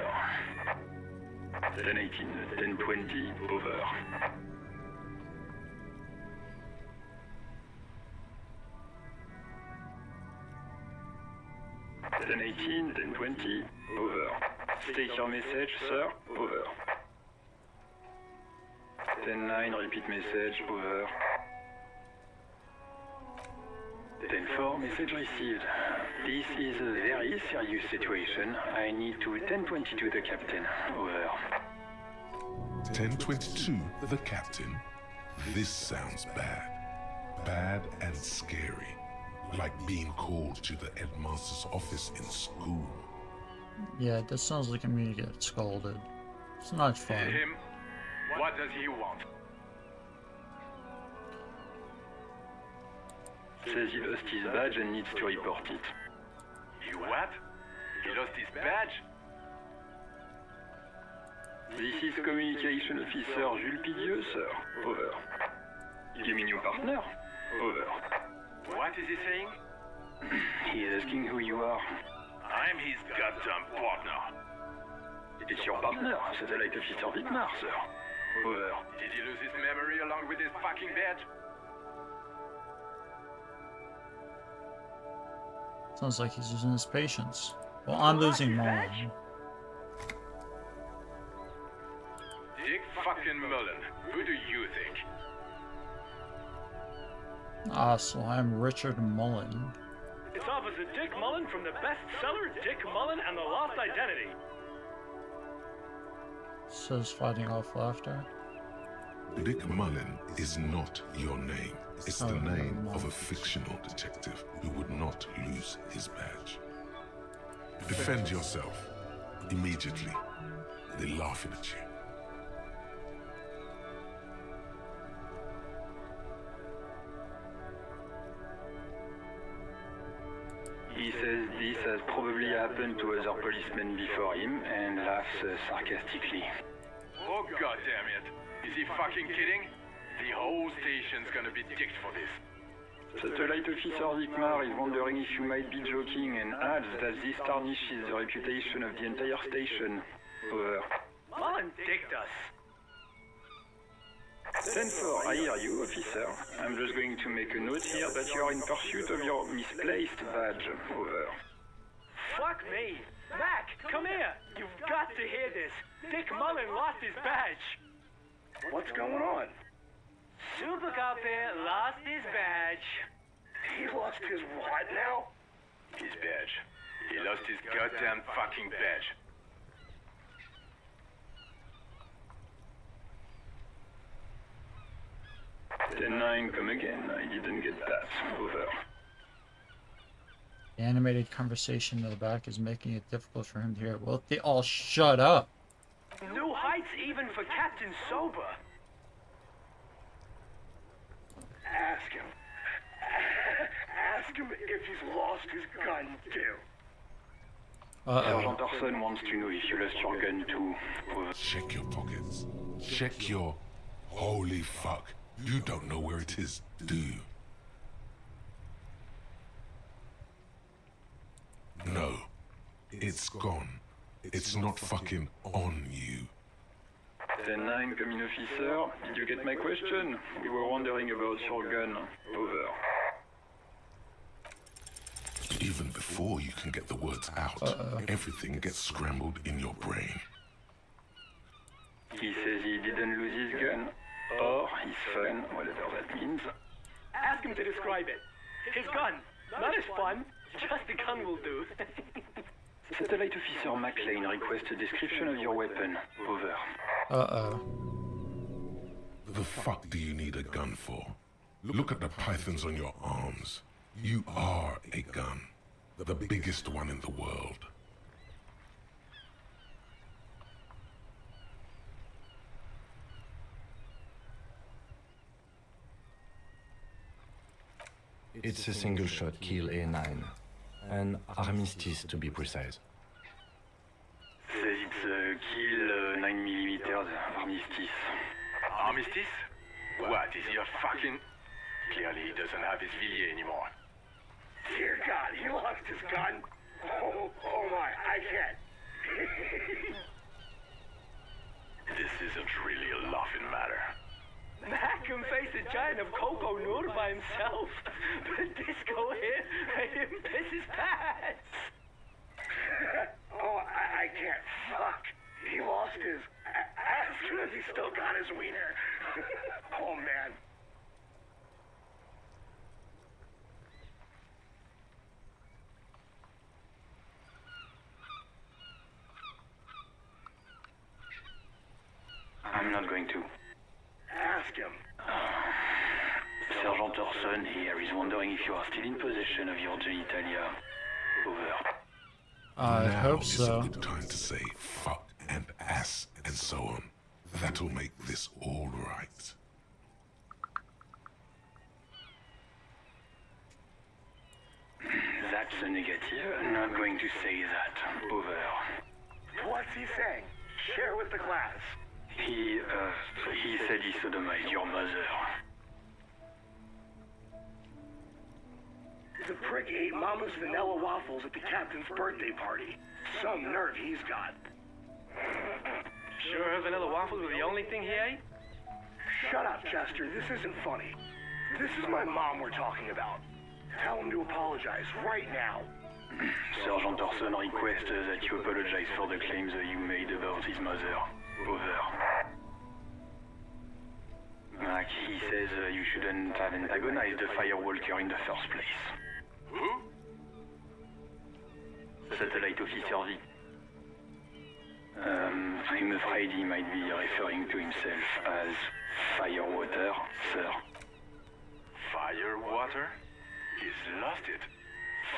L: 10-18. 10-20. Over. 10-18. 10-20. Over. State your message, sir. Over. 10-9, repeat message, over. 10-4, message received. This is a very serious situation. I need to 10-22 the captain, over.
F: 1022, the captain. This sounds bad. Bad and scary. Like being called to the headmaster's office in school.
B: Yeah, that sounds like I'm gonna get scolded. It's not fun.
L: Him? What does he want? Says he lost his badge and needs to report it. You what? He lost his badge? This is Communication Officer Jules Pidieux, sir. Over. You mean your partner? Over. What is he saying? He is asking who you are. I'm his goddamn partner. It's your partner, Satellite Officer Wittmar, sir. Over. Did he lose his memory along with his fucking badge?
B: Sounds like he's losing his patience. Well, I'm losing mine.
L: Dick fucking Mullen. Who do you think?
B: Ah, so I'm Richard Mullen.
M: It's Officer Dick Mullen from the bestseller Dick Mullen and the Lost Identity.
B: Says fighting off laughter.
F: Dick Mullen is not your name. It's the name of a fictional detective who would not lose his badge. Defend yourself. Immediately. They're laughing at you.
L: He says this has probably happened to other policemen before him and laughs sarcastically. Oh god damn it. Is he fucking kidding? The whole station's gonna be dicked for this. Satellite Officer Wittmar is wondering if you might be joking and adds that this tarnishes the reputation of the entire station. Over.
M: Mullen dicked us.
L: 10-4, I hear you, officer. I'm just going to make a note here that you are in pursuit of your misplaced badge. Over.
M: Fuck me. Mac, come here. You've got to hear this. Dick Mullen lost his badge.
L: What's going on?
M: Super Cop here lost his badge.
L: He lost his what now? His badge. He lost his goddamn fucking badge. Ten-9, come again. I didn't get that. Over.
B: The animated conversation in the back is making it difficult for him to hear. Well, they all shut up.
M: New heights even for Captain Sober.
L: Ask him. Ask him if he's lost his gun too. Sergeant Orson wants to know if you lost your gun too.
F: Check your pockets. Check your... Holy fuck. You don't know where it is, do you? No. It's gone. It's not fucking on you.
L: 10-9, coming officer. Did you get my question? We were wondering about your gun. Over.
F: Even before before you can get the words out, everything gets scrambled in your brain.
L: He says he didn't lose his gun, or his phone, whatever that means.
M: Ask him to describe it. His gun. Not his fun. Just the gun will do.
L: Satellite Officer McLean requests a description of your weapon. Over.
F: The fuck do you need a gun for? Look at the pythons on your arms. You are a gun. The biggest one in the world.
J: It's a single-shot kill A9. An armistice, to be precise.
L: Says it's a kill 9mm armistice.
N: Armistice? What, is he a fucking... Clearly he doesn't have his Villiers anymore.
M: Dear God, he lost his gun. Oh my, I can't.
N: This isn't really a laughing matter.
M: Mac can face a giant of Coco Noor by himself. But Disco here made him piss his pants. I can't. Fuck. He lost his... As soon as he still got his wiener. Oh, man.
L: I'm not going to.
M: Ask him.
L: Sergeant Orson here is wondering if you are still in possession of your genitalia. Over.
B: I hope
F: Now
B: so.
F: is a good time to say fuck and ass and so on. That'll make this all right.
L: That's a negative. I'm not going to say that. Over.
M: What's he saying? Share with the class.
L: He said he sodomized your mother.
M: The prick ate Mama's vanilla waffles at the captain's birthday party. Some nerve he's got. Sure vanilla waffles were the only thing he ate? Shut up, Chester. This isn't funny. This is my mom we're talking about. Tell him to apologize right now.
L: Sergeant Orson requests that you apologize for the claims that you made about his mother. Over. Mac, he says you shouldn't have antagonized the Firewalker in the first place.
N: Who?
L: Satellite Officer V. I'm afraid he might be referring to himself as Firewater, sir.
N: Firewater? He's lost it.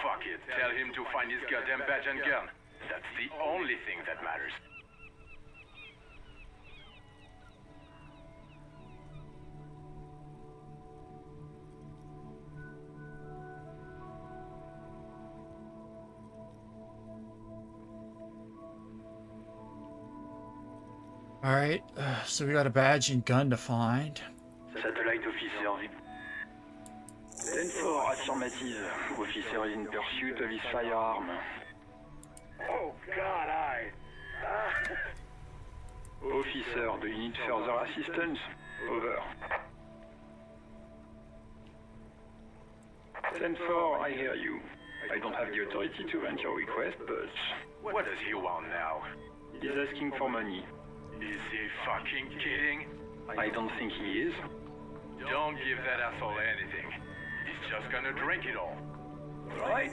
N: Fuck it. Tell him to find his goddamn badge and gun. That's the only thing that matters.
B: Alright, so we got a badge and gun to find.
L: Satellite Officer V. 10-4 affirmative. Officer is in pursuit of his firearm.
M: Oh, God,
L: Officer, do you need further assistance? Over. 10-4, I hear you. I don't have the authority to grant your request, but...
N: What does he want now?
L: He's asking for money.
N: Is he fucking kidding?
L: I don't think he is.
N: Don't give that asshole anything. He's just gonna drink it all.
L: Right,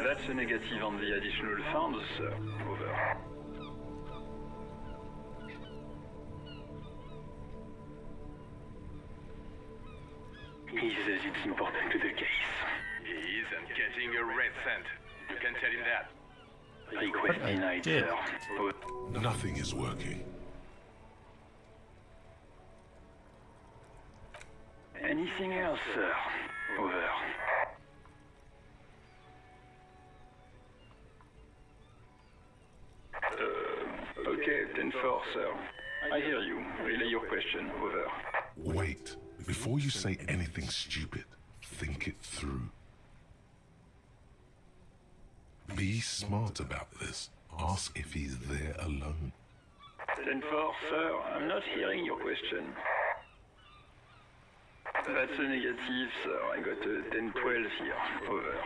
L: that's a negative on the additional funds, sir. Over. He says it's important to the case.
N: He isn't getting a red cent. You can tell him that.
L: Request denied,
B: did.
L: sir.
F: Nothing is working.
L: Anything else, sir? Over. Okay, 10-4, sir. I hear you. Relay your question. Over.
F: Wait. Before you say anything stupid, think it through. Be smart about this. Ask if he's there alone.
L: 10-4, sir. I'm not hearing your question. That's a negative, sir. I got a 10-12 here. Over.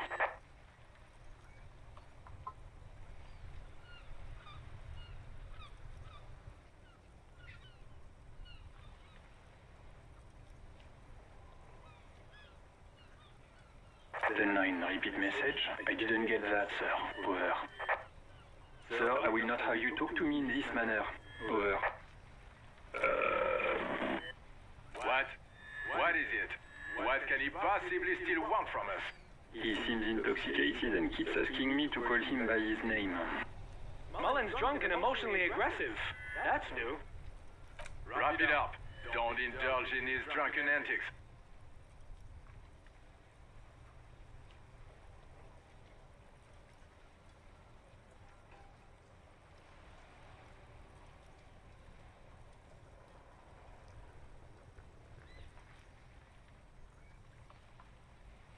L: 10-9, repeat message. I didn't get that, sir. Over. Sir, I will not have you talk to me in this manner. Over.
N: What? What is it? What can he possibly still want from us?
L: He seems intoxicated and keeps asking me to call him by his name.
M: Mullen's drunk and emotionally aggressive. That's new.
N: Wrap it up. Don't indulge in his drunken antics.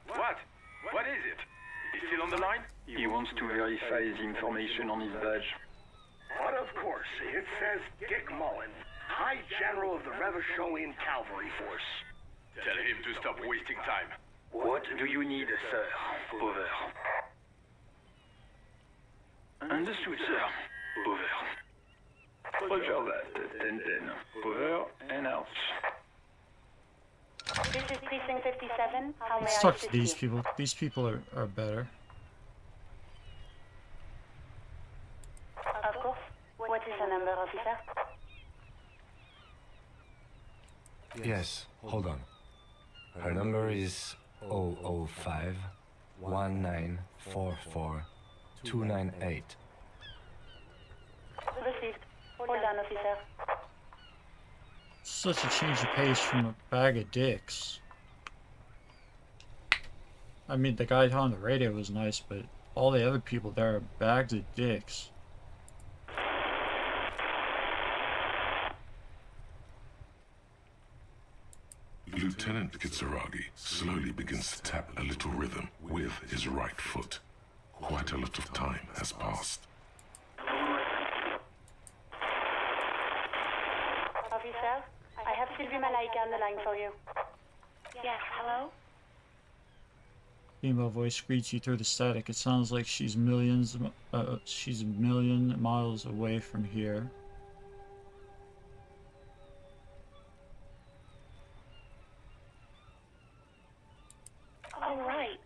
N: What? What is it? He's still on the line?
L: He wants to verify the information on his badge.
M: But of course, it says Dick Mullen, High General of the Revacholian Cavalry Force.
N: Tell him to stop wasting time.
L: What do you need, sir? Over. Understood, sir. Over. Roger that. 10-10. Over and out.
K: This is Precinct 57. How may
B: Let's
K: I
B: talk to
K: assist
B: these
K: you?
B: people. These people are better.
K: Of course. What is the number, officer?
J: Yes, hold on. Her number is 005 1944 298.
K: Received. Hold on, officer.
B: Such a change of pace from a bag of dicks. I mean, the guy on the radio was nice, but all the other people there are bags of dicks.
F: Lieutenant Kitsuragi slowly begins to tap a little rhythm with his right foot. Quite a lot of time has passed.
K: Officer, I have Sylvie Malaika on the line for you. Yes, hello?
B: Female voice greets you through the static. It sounds like she's a million miles away from here.
I: All right.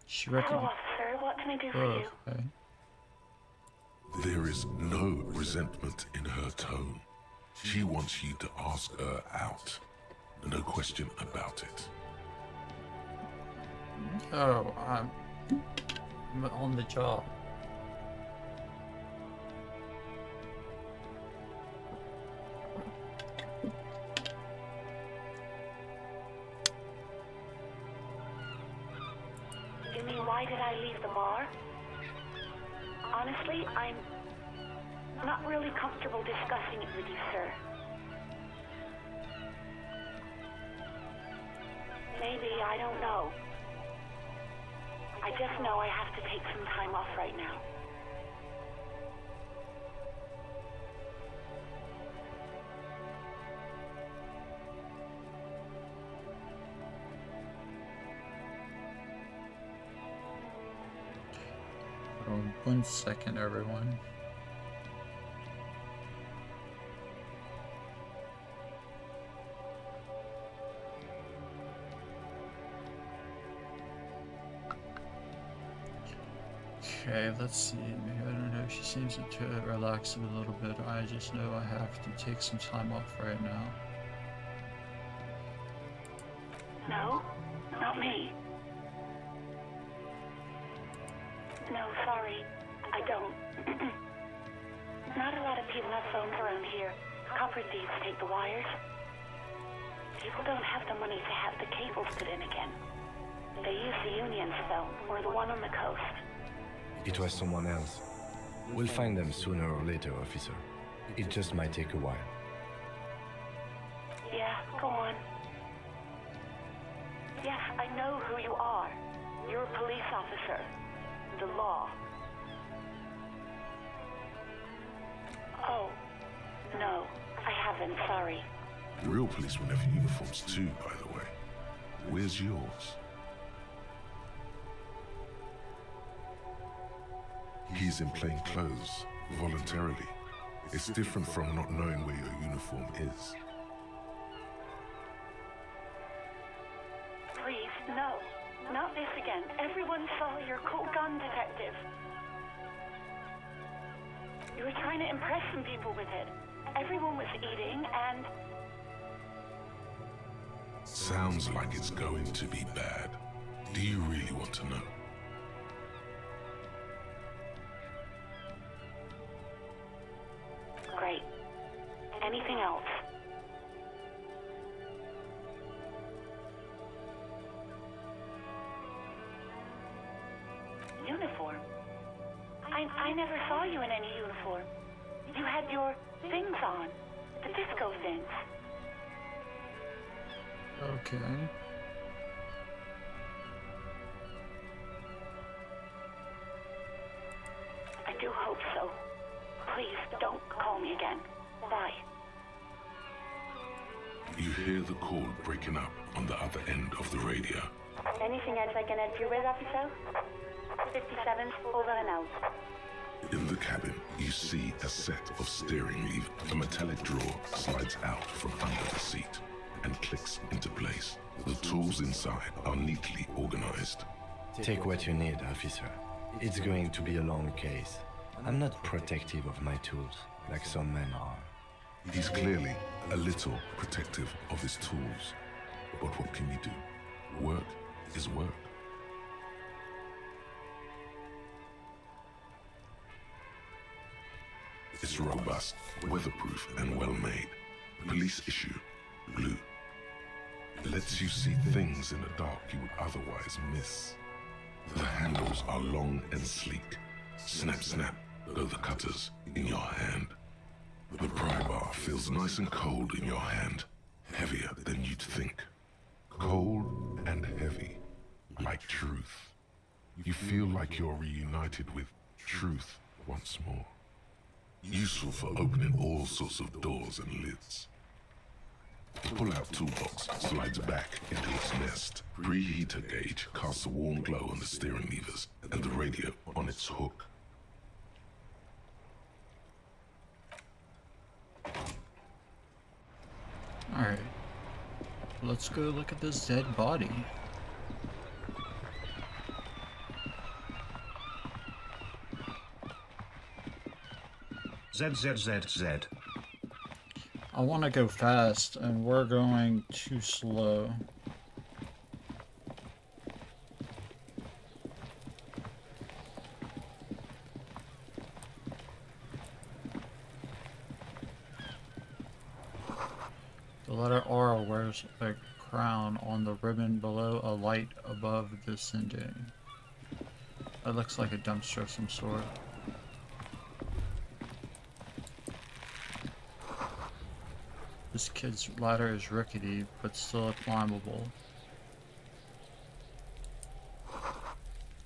B: She
I: Hello,
B: recognizes.
I: officer. What can I do for you?
B: Okay.
F: There is no resentment in her tone. She wants you to ask her out. No question about it.
B: Oh, I'm on the job.
I: You mean, why did I leave the bar? Honestly, I'm not really comfortable discussing it with you, sir. Maybe, I don't know. I just know I have to take some time off right now.
B: Oh, 1 second, everyone. Okay, let's see. Maybe, I don't know. She seems to relax a little bit. I just know I have to take some time off right now.
I: No, not me. No, sorry, I don't. Not a lot of people have phones around here. Copper thieves take the wires. People don't have the money to have the cables put in again. They use the Union's phone, or the one on the coast.
J: It was someone else. We'll find them sooner or later, officer. It just might take a while.
I: Yeah, go on. Yes, I know who you are. You're a police officer. The law. Oh, no, I haven't, sorry.
F: Real policemen have uniforms too, by the way. Where's yours? He's in plain clothes, voluntarily. It's different from not knowing where your uniform is.
I: Please, no. Not this again. again. Everyone saw your cool gun, detective. You were trying to impress some people with it. Everyone was eating and...
F: Sounds like it's going to be bad. Do you really want to know?
I: Great. Anything else? Uniform? I never saw you in any uniform. You had your things on. The disco things.
B: Okay.
I: I do hope so. Please don't call me again. Bye.
F: You hear the call breaking up on the other end of the radio.
K: Anything else I can help you with, officer? 57, over and out.
F: In the cabin, you see a set of steering levers. A metallic drawer slides out from under the seat and clicks into place. The tools inside are neatly organized.
J: Take what you need, officer. It's going to be a long case. I'm not protective of my tools, like some men are.
F: He's clearly a little protective of his tools. But what can you do? Work is work. It's robust, weatherproof, and well-made. Police issue, blue. Lets you see things in the dark you would otherwise miss. The handles are long and sleek. Snap, snap, go the cutters in your hand. The pry bar feels nice and cold in your hand, heavier than you'd think. Cold and heavy, like truth. You feel like you're reunited with truth once more. Useful for opening all sorts of doors and lids. The pull-out toolbox slides back into its nest. Preheater gauge casts a warm glow on the steering levers and the radio on its hook.
B: Alright. Let's go look at this dead body.
D: ZZZZ.
B: I want to go fast, and we're going too slow. The letter R wears a crown on the ribbon below a light above descending. That looks like a dumpster of some sort. This kid's ladder is rickety, but still climbable.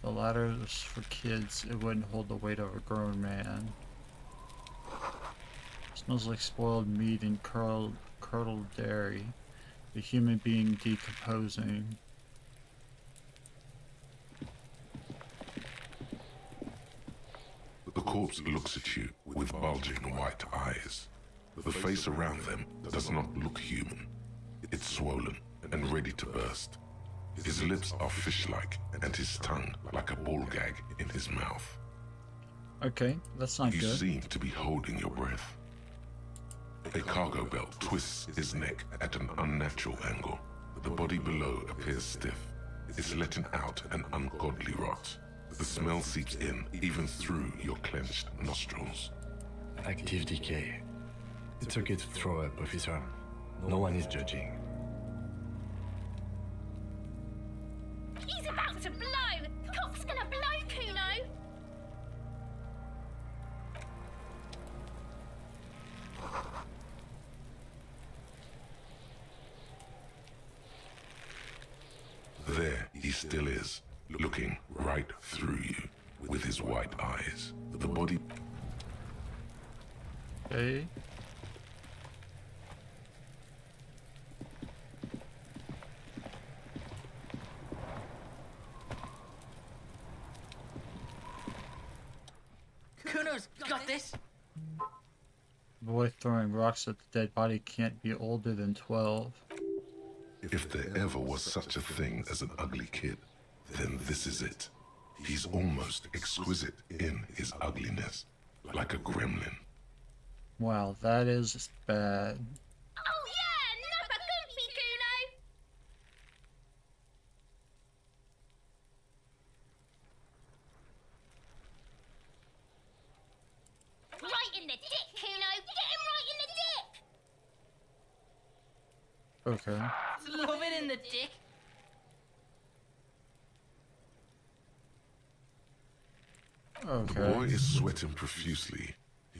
B: The ladder is for kids, it wouldn't hold the weight of a grown man. Smells like spoiled meat and curdled dairy. A human being decomposing.
F: The corpse looks at you with bulging white eyes. The face around them does not look human. It's swollen and ready to burst. His lips are fish-like and his tongue like a ball gag in his mouth.
B: Okay, that's not
F: You
B: good.
F: seem to be holding your breath. A cargo belt twists his neck at an unnatural angle. The body below appears stiff. It's letting out an ungodly rot. The smell seeps in even through your clenched nostrils.
J: Active decay. It's okay to throw up, officer. No one is judging.
O: He's about to blow! Cock's gonna blow, Kuno!
F: There he still is, looking right through you with his white eyes. The body...
B: Okay.
E: Kuno's got this.
B: The boy throwing rocks at the dead body can't be older than 12.
F: If there ever was such a thing as an ugly kid, then this is it. He's almost exquisite in his ugliness, like a gremlin.
B: Wow, that is bad.
O: Oh yeah, never goofy, Kuno. Right in the dick, Kuno. Get him right in the dick.
B: Okay.
O: Love it in the dick.
F: The boy is sweating profusely,